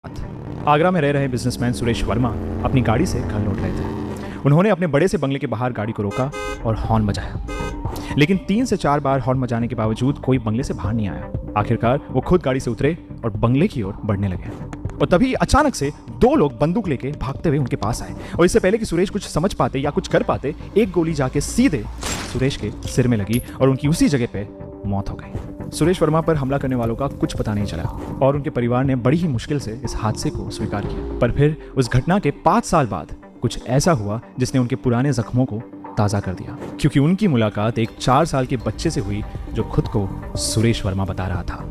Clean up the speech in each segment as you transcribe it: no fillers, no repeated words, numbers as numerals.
आगरा में रह रहे बिजनेसमैन सुरेश वर्मा अपनी गाड़ी से घर लौट रहे थे। उन्होंने अपने बड़े से बंगले के बाहर गाड़ी को रोका और हॉर्न बजाया, लेकिन 3 से 4 बार हॉर्न बजाने के बावजूद कोई बंगले से बाहर नहीं आया। आखिरकार वो खुद गाड़ी से उतरे और बंगले की ओर बढ़ने लगे और तभी अचानक से 2 लोग बंदूक लेके भागते हुए उनके पास आए और इससे पहले कि सुरेश कुछ समझ पाते या कुछ कर पाते, एक गोली जाके सीधे सुरेश के सिर में लगी और उनकी उसी जगह पे मौत हो गई। सुरेश वर्मा पर हमला करने वालों का कुछ पता नहीं चला और उनके परिवार ने बड़ी ही मुश्किल से इस हादसे को स्वीकार किया। पर फिर उस घटना के 5 साल बाद कुछ ऐसा हुआ जिसने उनके पुराने जख्मों को ताज़ा कर दिया, क्योंकि उनकी मुलाकात एक 4 साल के बच्चे से हुई जो खुद को सुरेश वर्मा बता रहा था।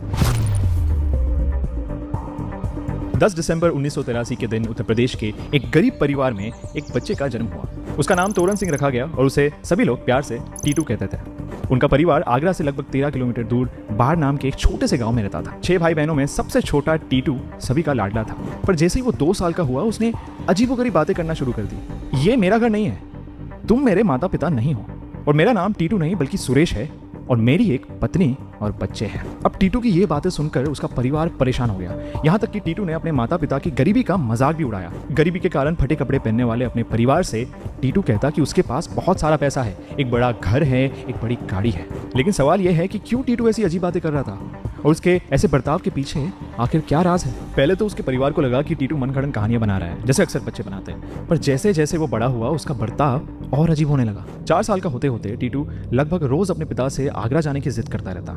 10 दिसंबर 1983 के दिन उत्तर प्रदेश के एक गरीब परिवार में एक बच्चे का जन्म हुआ। उसका नाम तोरण सिंह रखा गया और उसे सभी लोग प्यार से टीटू कहते थे। उनका परिवार आगरा से लगभग 13 किलोमीटर दूर बाढ़ नाम के एक छोटे से गांव में रहता था। 6 भाई बहनों में सबसे छोटा टीटू सभी का लाडला था, पर जैसे ही वो 2 साल का हुआ उसने अजीबोगरीब बातें करना शुरू कर दी। ये मेरा घर नहीं है, तुम मेरे माता पिता नहीं हो, और मेरा नाम टीटू नहीं बल्कि सुरेश है, और मेरी एक पत्नी और बच्चे हैं। अब टीटू की ये बातें सुनकर उसका परिवार परेशान हो गया, यहाँ तक कि टीटू ने अपने माता पिता की गरीबी का मजाक भी उड़ाया। गरीबी के कारण फटे कपड़े पहनने वाले अपने परिवार से टीटू कहता कि उसके पास बहुत सारा पैसा है, एक बड़ा घर है, एक बड़ी गाड़ी है। लेकिन सवाल यह है कि क्यों टीटू ऐसी अजीब बातें कर रहा था और उसके ऐसे बर्ताव के पीछे आखिर क्या राज है। पहले तो उसके परिवार को लगा कि टीटू मनगढ़ंत कहानियां बना रहा है, जैसे अक्सर बच्चे बनाते हैं, पर जैसे जैसे वो बड़ा हुआ उसका बर्ताव और अजीब होने लगा। 4 साल का होते होते टीटू लगभग रोज अपने पिता से आगरा जाने की जिद करता रहता,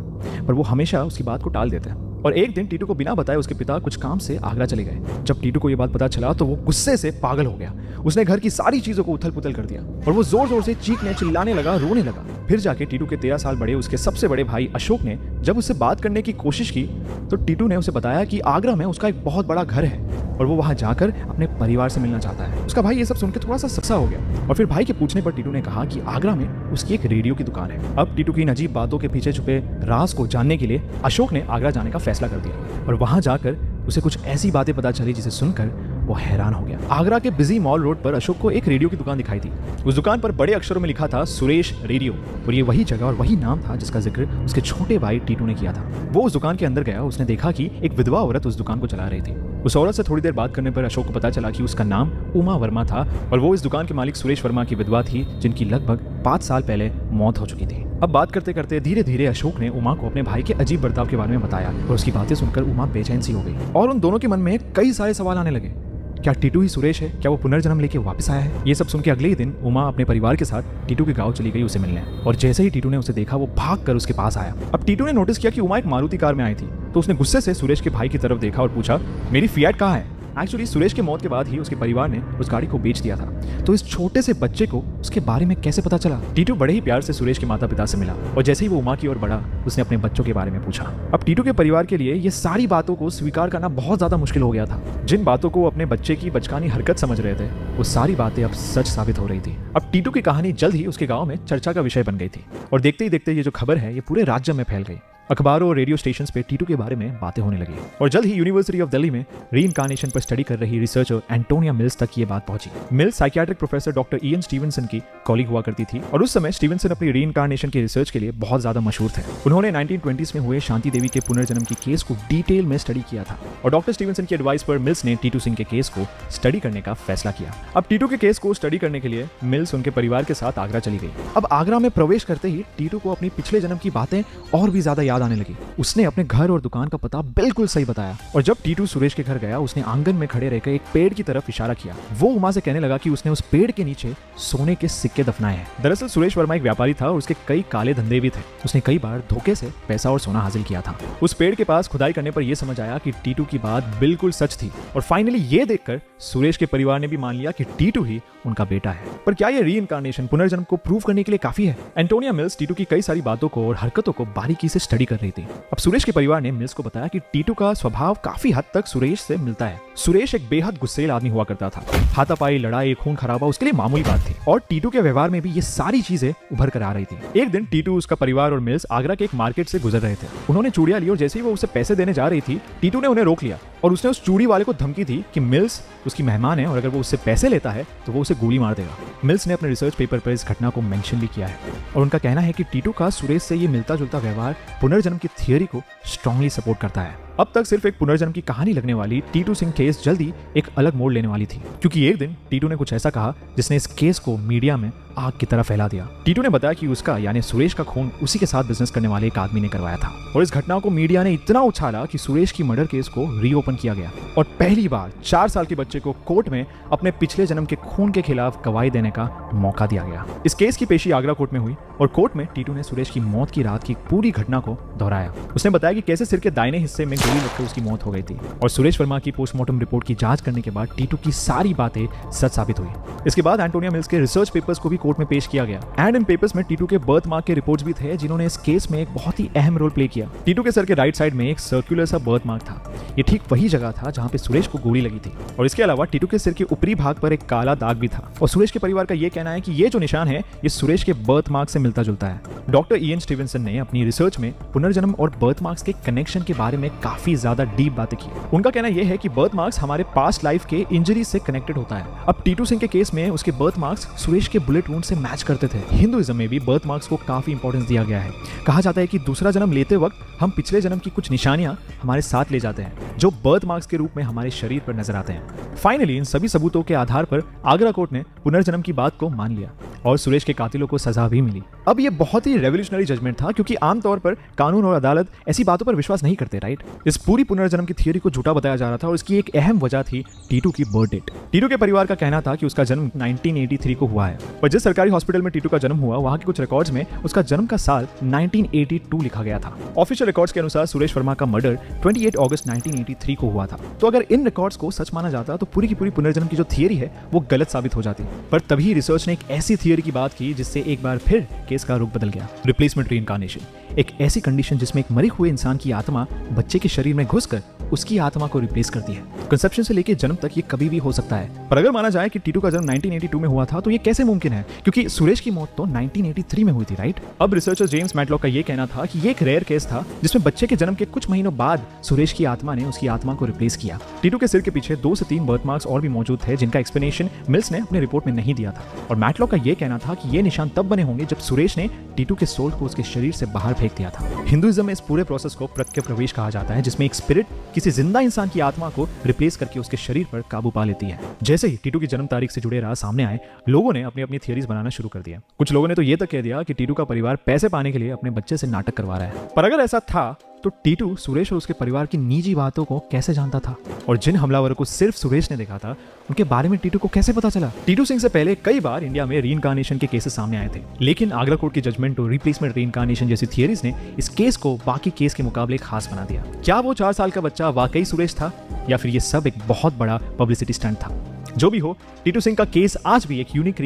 पर वो हमेशा उसकी बात को टाल देते हैं। और एक दिन टीटू को बिना बताए उसके पिता कुछ काम से आगरा चले गए। जब टीटू को ये बात पता चला तो वो गुस्से से पागल हो गया। उसने घर की सारी चीजों को उथल पुथल कर दिया और वो जोर जोर से चीखने चिल्लाने लगा, रोने लगा। फिर जाके टीटू के 13 साल बड़े उसके सबसे बड़े भाई अशोक ने जब उससे बात करने की कोशिश की तो टीटू ने उसे बताया कि आगरा में उसका एक बहुत बड़ा घर है और वो वहां जाकर अपने परिवार से मिलना चाहता है। उसका भाई ये सब सुनकर थोड़ा सा सख्सा हो गया और फिर भाई के पूछने पर टीटू ने कहा कि आगरा में उसकी एक रेडियो की दुकान है। अब टीटू की इन अजीब बातों के पीछे छुपे राज को जानने के लिए अशोक ने आगरा जाने का फैसला कर दिया और वहां जाकर उसे कुछ ऐसी बातें पता चली जिसे सुनकर वो हैरान हो गया। आगरा के बिजी मॉल रोड पर अशोक को एक रेडियो की दुकान दिखाई दी। उस दुकान पर बड़े अक्षरों में लिखा था सुरेश रेडियो, और ये वही जगह और वही नाम था जिसका जिक्र उसके छोटे भाई टीटू ने किया था। वो उस दुकान के अंदर गया, उसने देखा कि एक विधवा औरत उस दुकान को चला रही थी। उस औरत से थोड़ी देर बात करने पर अशोक को पता चला कि उसका नाम उमा वर्मा था और वो इस दुकान के मालिक सुरेश वर्मा की विधवा थी, जिनकी लगभग 5 साल पहले मौत हो चुकी थी। अब बात करते करते धीरे धीरे अशोक ने उमा को अपने भाई के अजीब बर्ताव के बारे में बताया और उसकी बातें सुनकर उमा बेचैन सी हो गई और उन दोनों के मन में कई सारे सवाल आने लगे। क्या टीटू ही सुरेश है? क्या वो पुनर्जन्म लेके वापस आया है? ये सब सुन के अगले ही दिन उमा अपने परिवार के साथ टीटू के गांव चली गई उसे मिलने, और जैसे ही टीटू ने उसे देखा वो भाग कर उसके पास आया। अब टीटू ने नोटिस किया कि उमा एक मारुति कार में आई थी, तो उसने गुस्से से सुरेश के भाई की तरफ देखा और पूछा, मेरी फिएट कहाँ है? एक्चुअली सुरेश की मौत के बाद ही उसके परिवार ने उस गाड़ी को बेच दिया था, तो इस छोटे से बच्चे को उसके बारे में कैसे पता चला? टीटू बड़े ही प्यार से सुरेश के माता पिता से मिला और जैसे ही वो उमा की ओर बढ़ा उसने अपने बच्चों के बारे में पूछा। अब टीटू के परिवार के लिए ये सारी बातों को स्वीकार करना बहुत ज्यादा मुश्किल हो गया था। जिन बातों को अपने बच्चे की बचकानी हरकत समझ रहे थे वो सारी बातें अब सच साबित हो रही थी। अब टीटू की कहानी जल्द ही उसके गाँव में चर्चा का विषय बन गई थी और देखते ही देखते ये जो खबर है ये पूरे राज्य में फैल गई। अखबारों और रेडियो स्टेशंस पे टीटू के बारे में बातें होने लगी और जल्द ही यूनिवर्सिटी ऑफ दिल्ली में रीइंकार्नेशन पर स्टडी कर रही रिसर्चर एंटोनिया मिल्स तक ये बात पहुंची। Mills psychiatric professor doctor Ian Stevenson की कॉलीग हुआ करती थी और उस समय स्टीवनसन अपनी रीइंकार्नेशन के रिसर्च के लिए बहुत ज्यादा मशहूर थे। उन्होंने 1920s में हुए शांति देवी के पुनर्जन्म की केस को डिटेल में स्टडी किया था और डॉक्टर स्टीवनसन की एडवाइस पर मिल्स ने टीटू सिंह के केस को स्टडी करने का फैसला किया। अब टीटू के केस को स्टडी करने के लिए मिल्स उनके परिवार के साथ आगरा चली गई। अब आगरा में प्रवेश करते ही टीटू को अपनी पिछले जन्म की बातें और भी ज्यादा याद आने लगी। उसने अपने घर और दुकान का पता बिल्कुल सही बताया और जब टीटू सुरेश के घर गया उसने आंगन में खड़े रहकर एक पेड़ की तरफ इशारा किया। वो उमा से कहने लगा कि उसने उस पेड़ के नीचे सोने के सिक्के दफनाए हैं। दरअसल सुरेश वर्मा एक व्यापारी था और उसके कई काले धंधे भी थे। उसने कई बार धोखे से पैसा और सोना हासिल किया था। उस पेड़ के पास खुदाई करने पर यह समझ आया कि टीटू की बात बिल्कुल सच थी और फाइनली ये देखकर सुरेश के परिवार ने भी मान लिया कि टीटू ही उनका बेटा है। पर क्या ये रीइंकार्नेशन पुनर्जन्म को प्रूव करने के लिए काफी है? एंटोनिया मिल्स टीटू की कई सारी बातों को और हरकतों को बारीकी से स्टडी कर रही थी। अब सुरेश के परिवार ने मिल्स को बताया कि टीटू का स्वभाव काफी हद तक सुरेश से मिलता है। सुरेश एक बेहद गुस्सैल आदमी हुआ करता था। हाथापाई, लड़ाई, खून खराबा उसके लिए मामूली बात थी और टीटू के व्यवहार में भी ये सारी चीजें उभर कर आ रही थी। एक दिन टीटू, उसका परिवार और मिल्स आगरा के एक मार्केट से गुजर रहे थे। उन्होंने चूड़ियां ली और जैसे ही वो उसे पैसे देने जा रही थी टीटू ने उन्हें रोक लिया और उसने उस चूड़ी वाले को धमकी दी कि मिल्स उसकी मेहमान है और अगर वो उससे पैसे लेता है तो वो उसे गोली मार देगा। मिल्स ने अपने रिसर्च पेपर पर इस घटना को मेंशन भी किया है और उनका कहना है कि टीटू का सुरेश से ये मिलता जुलता व्यवहार पुनर्जन्म की थियोरी को स्ट्रांगली सपोर्ट करता है। अब तक सिर्फ एक पुनर्जन्म की कहानी लगने वाली टीटू सिंह केस जल्दी एक अलग मोड़ लेने वाली थी, क्योंकि एक दिन टीटू ने कुछ ऐसा कहा जिसने इस केस को मीडिया में आग की तरह फैला दिया। टीटू ने बताया कि उसका यानी सुरेश का खून उसी के साथ बिजनेस करने वाले एक आदमी ने करवाया था, और इस घटना को मीडिया ने इतना उछाला कि सुरेश की मर्डर केस को रीओपन किया गया और पहली बार 4 साल के बच्चे को कोर्ट में अपने पिछले जन्म के खून के खिलाफ गवाही देने का मौका दिया गया। इस केस की पेशी आगरा कोर्ट में हुई और कोर्ट में टीटू ने सुरेश की मौत की रात की पूरी घटना को दोहराया। उसने बताया कि कैसे सिर के दाहिने हिस्से में गोली लगकर उसकी मौत हो गई थी, और सुरेश वर्मा की पोस्टमार्टम रिपोर्ट की जांच करने के बाद टीटू की सारी बातें सच साबित हुई। इसके बाद एंटोनिया मिल्स के रिसर्च पेपर्स को भी कोर्ट में पेश किया गया, एंड इन पेपर्स में टीटू के बर्थ मार्क के रिपोर्ट्स भी थे जिन्होंने इस केस में एक बहुत ही अहम रोल प्ले किया। टीटू के सर के राइट साइड में एक सर्कुलर सा बर्थ मार्क था। ये ठीक वही जगह था जहां पे सुरेश को गोली लगी थी, और इसके अलावा टीटू के सिर के ऊपरी भाग पर एक काला दाग भी था। और सुरेश के परिवार का ये कहना है कि ये जो निशान है ये सुरेश के बर्थ मार्क से मिलता जुलता है। डॉक्टर ईएन स्टीवेंसन ने अपनी रिसर्च में पुनर्जन्म और बर्थ मार्क्स के कनेक्शन के बारे में काफी ज्यादा डीप बातें की। उनका कहना यह है कि बर्थ मार्क्स हमारे पास्ट लाइफ के इंजरी से कनेक्टेड होता है। अब टीटू सिंह के केस में उसके बर्थ मार्क्स सुरेश के बुलेट वुंड से मैच करते थे। हिंदुइज्म में भी बर्थ मार्क्स को काफी इंपॉर्टेंस दिया गया है। कहा जाता है कि दूसरा जन्म लेते वक्त हम पिछले जन्म की कुछ निशानियां हमारे साथ ले जाते हैं जो बर्थ मार्क्स के रूप में हमारे शरीर पर नजर आते हैं। फाइनली इन सभी सबूतों के आधार पर आगरा कोर्ट ने पुनर्जन्म की बात को मान लिया और सुरेश के कातिलों को सजा भी मिली। अब ये बहुत ही रेवोल्यूशनरी जजमेंट था, क्योंकि आमतौर पर कानून और अदालत ऐसी बातों पर विश्वास नहीं करते, राइट। इस पूरी पुनर्जन्म की थियोरी को झूठा बताया जा रहा था और इसकी एक अहम वजह थी टीटू की बर्थ डेट। टीटू के परिवार का कहना था कि उसका जन्म 1983 को हुआ है, पर जिस सरकारी हॉस्पिटल में टीटू का जन्म हुआ वहां के कुछ रिकॉर्ड्स में उसका जन्म का साल 1982 लिखा गया था। ऑफिशियल रिकॉर्ड्स के अनुसार सुरेश वर्मा का मर्डर 28 अगस्त 1983 को हुआ था। तो अगर इन रिकॉर्ड्स को सच माना जाता तो पूरी की पूरी पुनर्जन्म की जो थियोरी है वो गलत साबित हो जाती। पर तभी रिसर्च ने एक ऐसी थियोरी की बात की जिससे एक बार फिर केस का रुख बदल गया। रिप्लेसमेंट रीइंकार्नेशन, एक ऐसी कंडीशन जिसमें एक मरे हुए इंसान की आत्मा बच्चे के शरीर में घुसकर उसकी आत्मा को रिप्लेस करती है। कंसेप्शन से लेकर जन्म तक ये कभी भी हो सकता है, पर अगर माना जाए कि टीटू का जन्म 1982 में हुआ था तो ये कैसे मुमकिन है, क्योंकि सुरेश की मौत तो 1983 में हुई थी, राइट। अब रिसर्चर जेम्स मैटलॉक का ये कहना था कि ये एक रेयर केस था जिसमें बच्चे के जन्म के कुछ महीनों बाद सुरेश की आत्मा ने उसकी आत्मा को रिप्लेस किया। टीटू के सिर के पीछे 2 से 3 बर्थ मार्क्स और भी मौजूद थे जिनका एक्सप्लेनेशन मिल्स ने अपने रिपोर्ट में नहीं दिया था, और मैटलॉक का ये कहना था कि ये निशान तब बने होंगे जब सुरेश ने टीटू के सोल को उसके शरीर से बाहर फेंक दिया था। हिंदुइज्म में इस पूरे प्रोसेस को प्रत्य प्रवेश कहा जाता है, जिसमें एक स्पिरिट किसी जिंदा इंसान की आत्मा को रिप्लेस करके उसके शरीर पर काबू पा लेती है। जैसे ही टीटू की जन्म तारीख से जुड़े राज सामने आए, लोगों ने अपनी अपनी थियरीज बनाना शुरू कर दिया। कुछ लोगों ने तो ये तक कह दिया कि टीटू का परिवार पैसे पाने के लिए अपने बच्चे से नाटक करवा रहा है। पर अगर ऐसा था तो टीटू सुरेश और उसके परिवार की निजी बातों को कैसे जानता था, और जिन हमलावरों को सिर्फ सुरेश ने देखा था उनके बारे में टीटू को कैसे पता चला। टीटू सिंह से पहले कई बार इंडिया में रीइंकार्नेशन के केसेस सामने आए थे, लेकिन आगरा कोर्ट की जजमेंट और रिप्लेसमेंट रीइंकार्नेशन जैसी थियरीज ने इस केस को बाकी केस के मुकाबले खास बना दिया। क्या वो 4 साल का बच्चा वाकई सुरेश था, या फिर ये सब एक बहुत बड़ा पब्लिसिटी स्टंट था। जो भी हो, टीटू सिंह का केस आज भी एक यूनिक